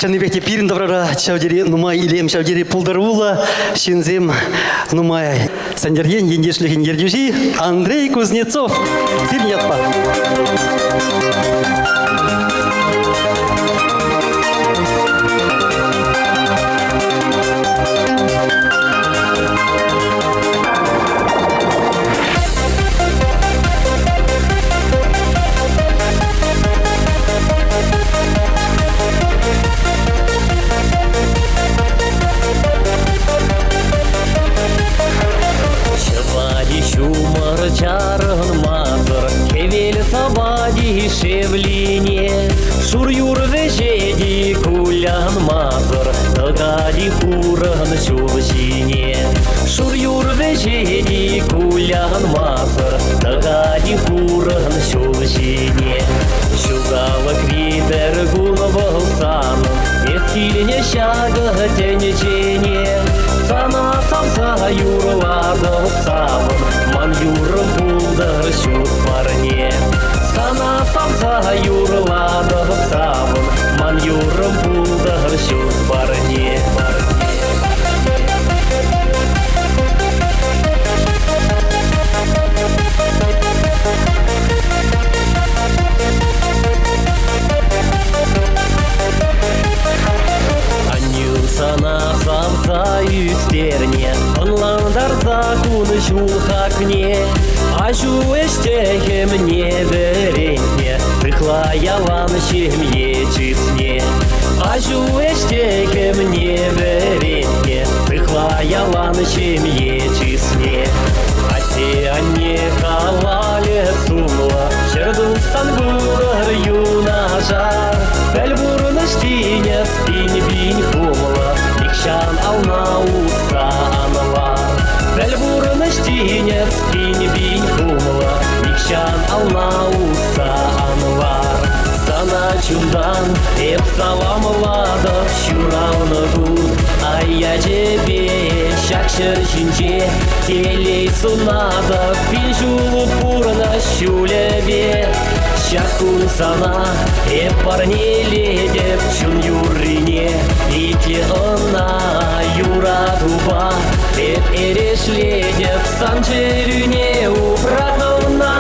Жаныбекте пирин добрара чаудери нумай илем чаудери пулдарула шинзем нумай сандерген ендешлихин ердюжи Андрей Кузнецов. Сирнятпа. Чаран мазар, кевел сабади шевлине, шур-юр вежеди кулян мазар, тагади хуран шувшине. Шур-юр вежеди кулян мазар, тагади хуран шувшине. Шугала критер гунавал сан, ескилине шага тенечене. Сана самса юрлада саван, ман юрым булдар шут парне. Сана самса юрлада саван, ман юрым булдар шут парне. Сана самса юстерне, онландар закун жулхакне, а жуэштехем не беренне, прихла ялан щемье чисне. А жуэштехем не беренне, прихла ялан щемье чисне. А те не хавале сумла, черду сангур юнажар, бельбурна штиня спинь бинь хумла. Шан ална усанала, бельбурна штиня спинь бинь хумла. Шан ална усанала. Сана чундан эп салам лада шуравна гуд, а я тебе шакшер шинче телей сунада пижулу пурна щулебе. Шакун сана эп парне ледеп чун юрине, ите она юра дуба эп эреш ледеп санчерюне убраховна.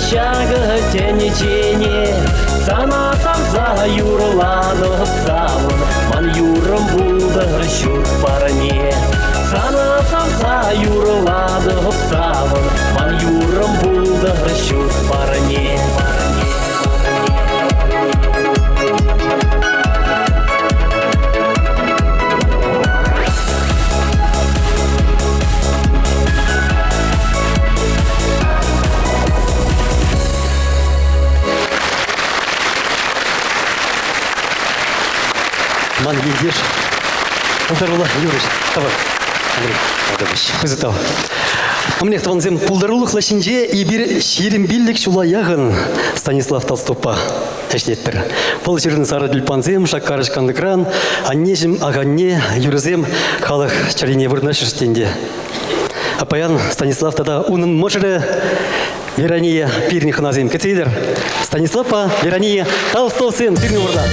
Шага тенечене, сана самса юрлада саван, ман юрым булдар шут парне. Сана самса юрлада саван, ман юрым булдар шут парне. Ман ендеш. Пулдарула Юрыш. Давай. Андрей. Хызытал. Мне хтаванзем пулдарулых лашинже и бир ширим биллик шула ягын Станислав Толстопа. Эшнеттер. Пол жерін сары дүлпанзем, шаккарыш кандыкран, аннежім ағанне юрызем халық чарине вырнашыштенде. Апаян Станислав тада унын можыры Верания пирних назем. Кетейдер. Станислава Верания Толстовсен пирни урда.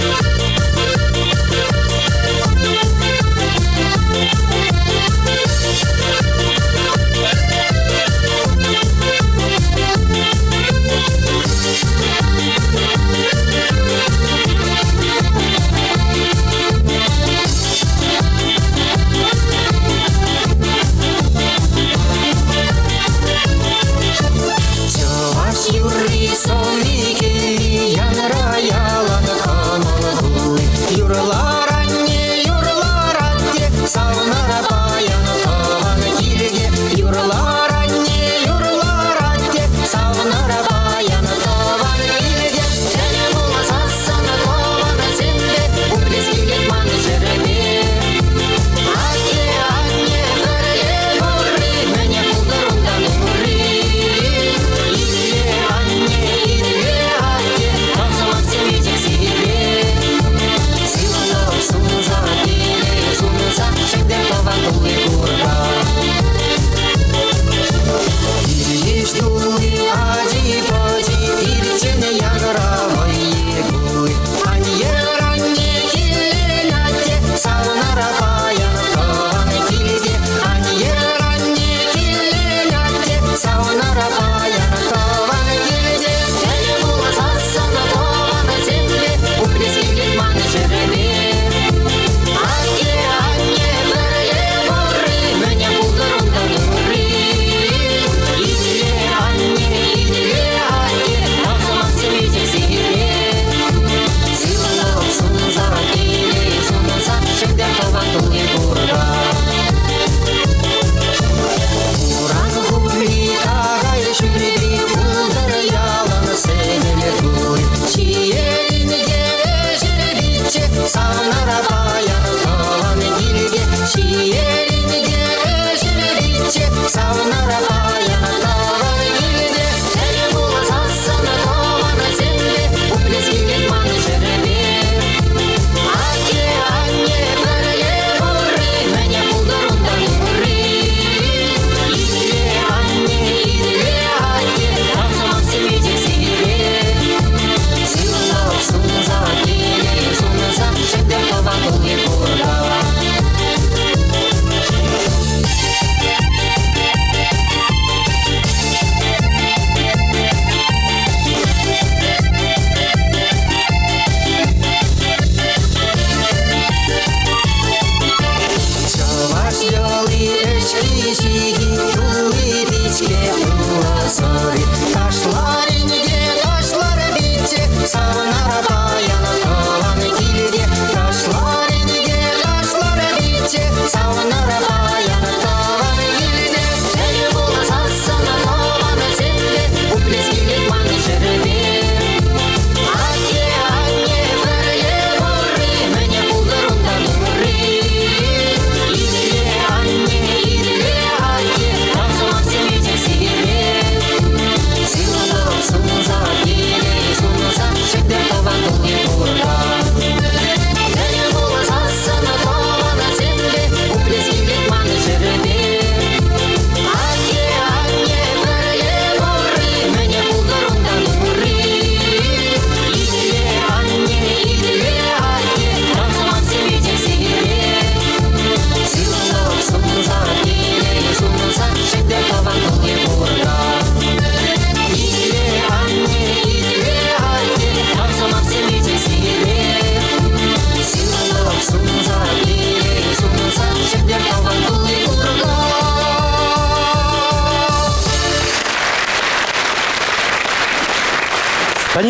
Юрий Солники, Ян Раялан, Камал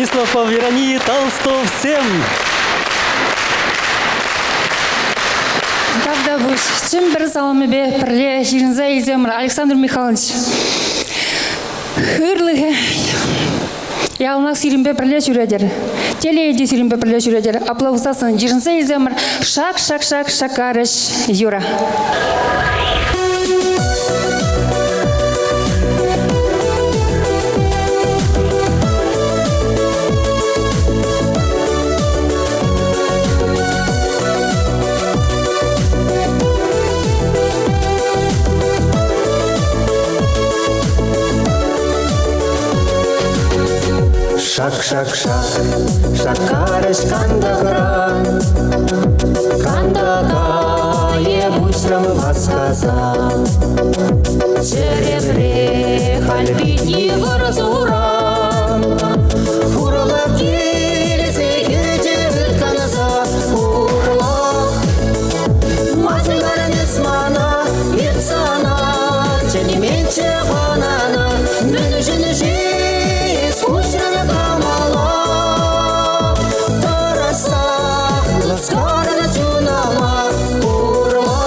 Станислав Павлерани Толстов всем. Тогда буш. Чем бір салымыбе пірле жирінза иземір Александр Михайлович. Хүрлігі. Ялынақ сирімбе пірле жүредер. Телееде сирімбе пірле жүредер. Аплаусасын жирінза иземір шак шакарыш Юра. Шак, шакарыш кандагран, кандага ебусрам васказа. Черебре хальбини варзуран, урла килесе кирчевит каназа, урла. Мазыларын исмана, ипсана, ченеменче ханана, мүнүжүнүжи, скучно камала. Тараса, ласкарана чунама, урла.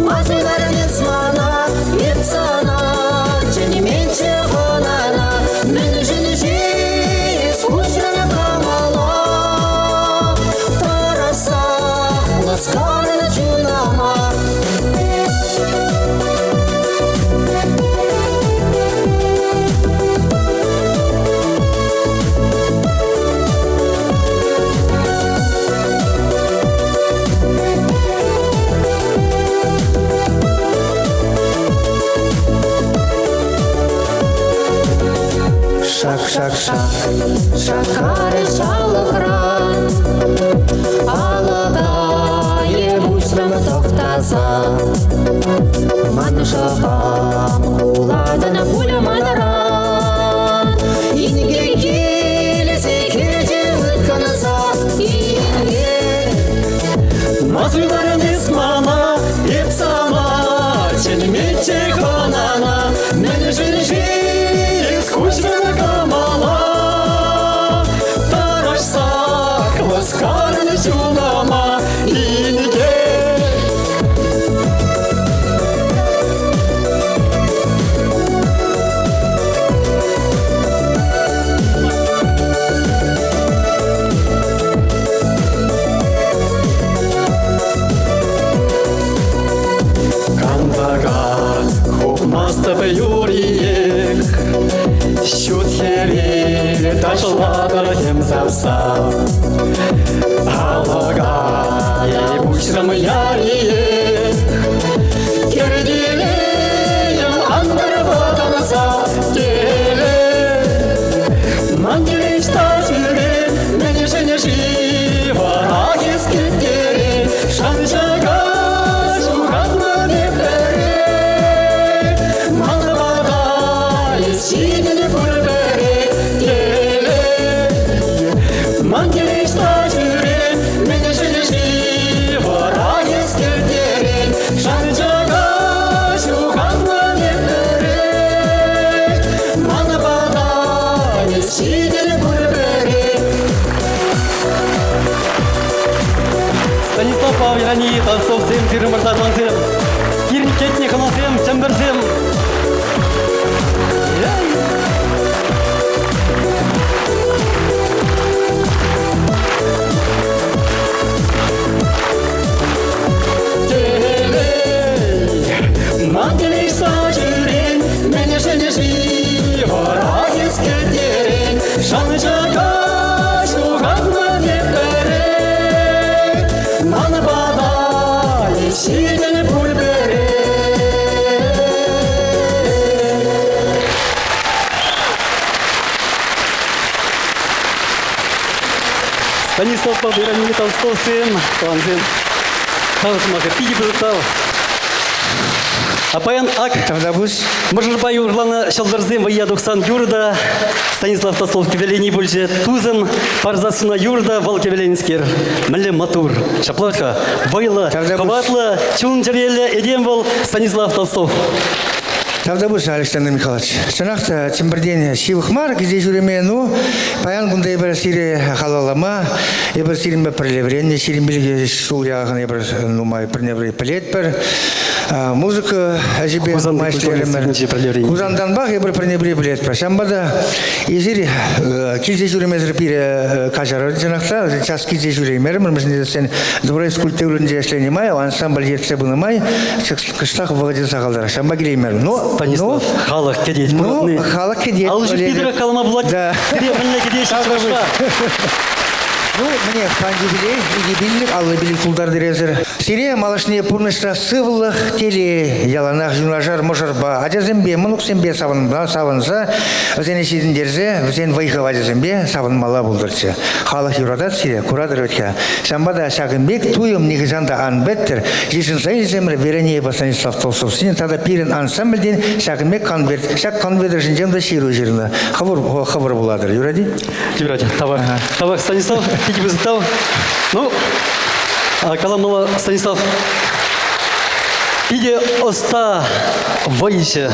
Мазыларын исмана, ипсана, ченеменче ханана, мүнүжүнүжи, скучно камала. Тараса, ласкарана чунама. Шакарыш алықран, алыда ебусрым тоқтаза. Маншағам құладына пуляманаран, инге келесе керже өтканыза, инге. Мазыларын исмана, епсама, ченеметче ханана, мені жінжі, скучно камала. Тарашсак, ласкарны чунама, инге. Юриек, щутхери, ташладыр емзавса. Алага, ебушрам яриек, кердилеем андыр ватанаса, келе. Мангелеш тажюре, мені жене жива, агес кеткере, шанжага, жугатна нефере. Синели пурбере, келе. Мангелеш тажюре, мені жене жива, агес кеткере, шанжага, жугатна нефере. Манабада, синели пурбере. Станислав Павлерани Толстов всем тирмыртатан всем. Кирин кетне канасем, чемберсем. Мангелеш тажюре, мені жене жива, агес кеткере, шанжага, жугатна нефере. Манабада, синели пурбере. Станислав Павлерани Толстов всем. Талантен. Талантмака пиги будутал. Апаян ак. Тогда будешь. Мыжырбай урлана шалдарзем вая 90 юрда. Станислав Толстов кевелени больше тузен. Парзасуна юрда вал кевеленскер. Мэле матур. Шаплатка. Вайла. Хаватла. Чун джареле. Эдем вал Станислав Толстов. Тогда бы Александр Михайлович. Чанахта Чемберден Шивхмар, где жюреме, ну, паян гунда ебер сире халалама, ебер сирим бе прелеврение, сирим билге шуляган ебер нумай преневрей палетпер. Музыка ажибе майстеремер. Кузандан бах ебер преневрей палетпер. Шамбада изири килзе жюреме зрапире кажар чанахта, час килзе жюремер, мы сен доброй скульптурын жешлени май, ансамбль жетсе буны май, кыштах вагадин сахалдар. Шамба гилеймер. Станислав, халық кедет. Ну, халық кедет. Ал же пидора калама булат. Да. Серебряная кедет. Ну, мне хандибилей, игибиллик, аллы билик тулдар дерезер. Сире малашне пурнышра сывлых, теле яланах жунажар можарба. Адязембе, мунук сембе саванса, взен ешидин дерзе, взен вайхав адязембе, саван мала булдырчы. Халық юрадат сире, курадыр өтке. Шамбада шагынбек туйым негізанда анбеттер, жешін сайылземір верение ба Станислав Толстов. Синен тада пирин ансамбльден шагынбек конверт, шаг конвертер жинжемді ширу жирны. Хабар буладыр, юради? Юради, табак Станислав. Пики вызытал. Ну, каламала Станислав. Иде оста вайся.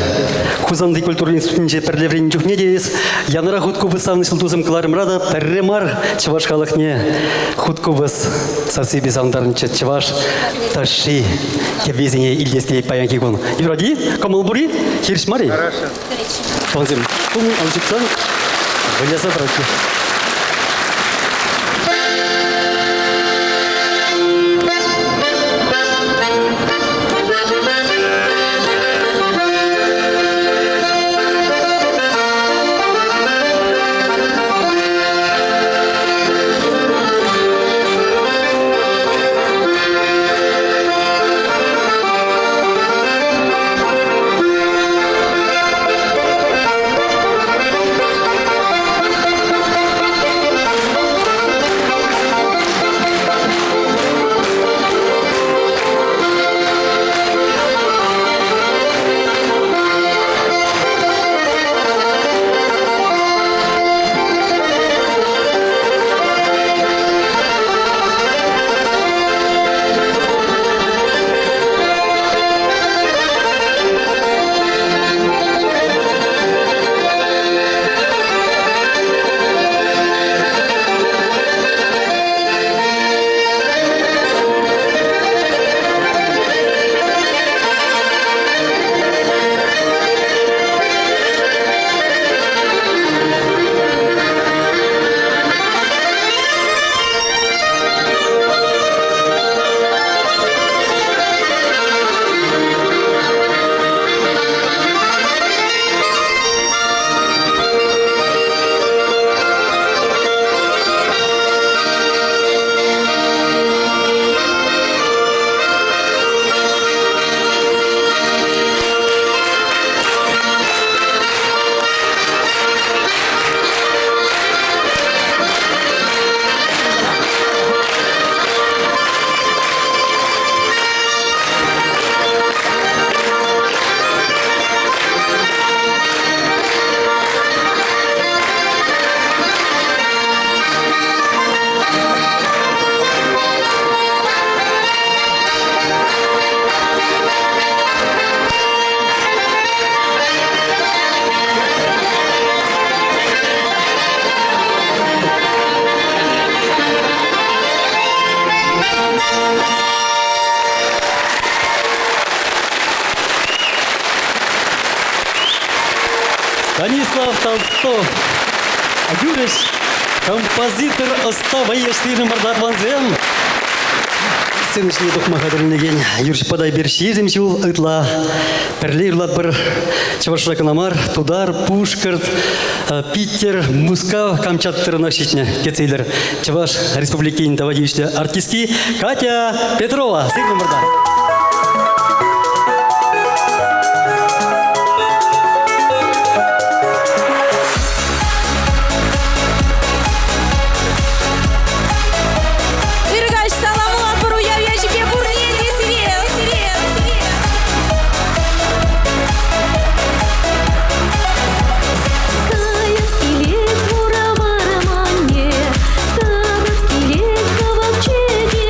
Хузанды культурный институтинче перлеврен чухне дейс. Янара худку высавны сылтузым кыларым рада. Перремар чаваш халахне. Худку выс сасы безандарнче чаваш таши. Кевезине ильдестей паянки гон. Юради, камалбури, хиршмари. Хорошо. Понзим. Кум алчиксан. Вылеза братки. Станислав Толстов. Юриш, композитор оставаяш сирим бардабанзем. Сенешне докмахадырнеген. Юриш подай бер ширим жул ытла. Перлирлат бір Чавашраканамар, Тудар, Пушкарт, Питер, Мускав, Камчаттырына шитне. Кетсейлер. Чаваш Республики интавадивичне артистки Катя Петрова. Сирим барда. Кавачеге,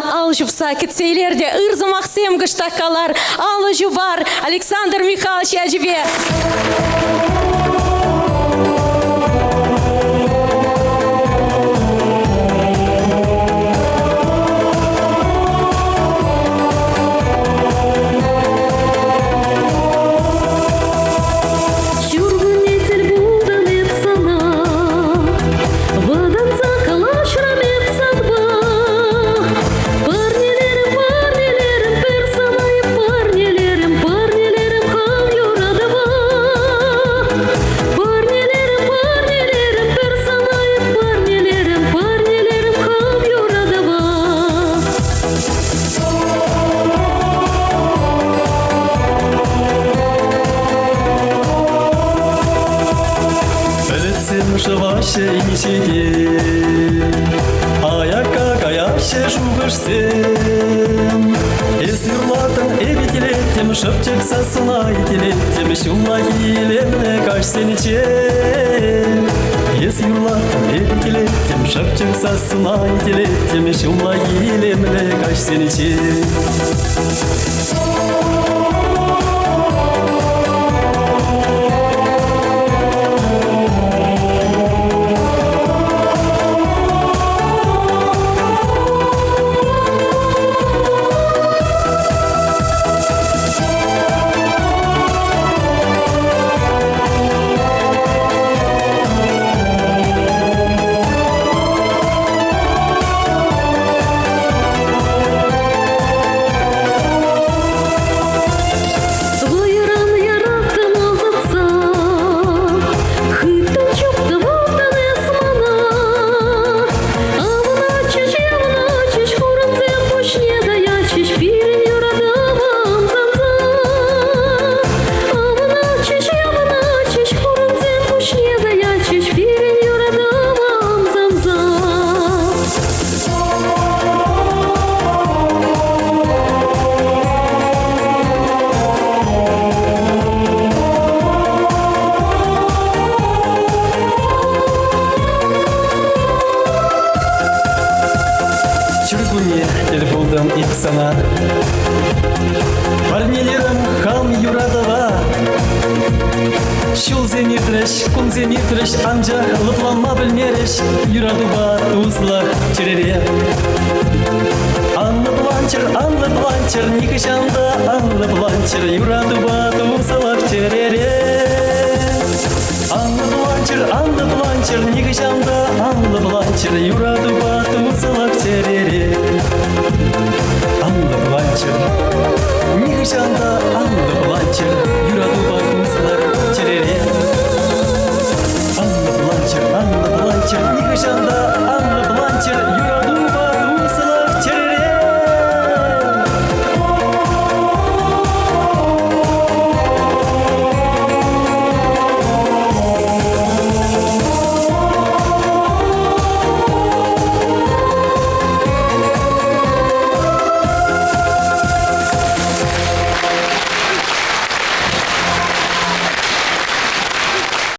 ал жупса кетсейлерде ырзы Максим гыштакалар алы жубар Александр Михайлович Ажибе. Живаще и не сиди, аяка каяще шугашсем. Эсверлатын эбителеттем, шыпчык сасына ителеттем, шулла елемне кашсенче. Эсверлатын эбителеттем, шыпчык сасына ителеттем, шулла елемне кашсенче. Buldum ilk sana Parnelerim ham yuradava Şul zenitreş, kun zenitreş Ancak lıtlanma bilmereş Yuraduba tuzla çirere Anlı blançır Nikişanda anlı blançır Yuraduba tuzla çirere Anlı blançır Nikişanda anlı blançır Yuraduba tuzla çirere Anlı blançır Nikişanda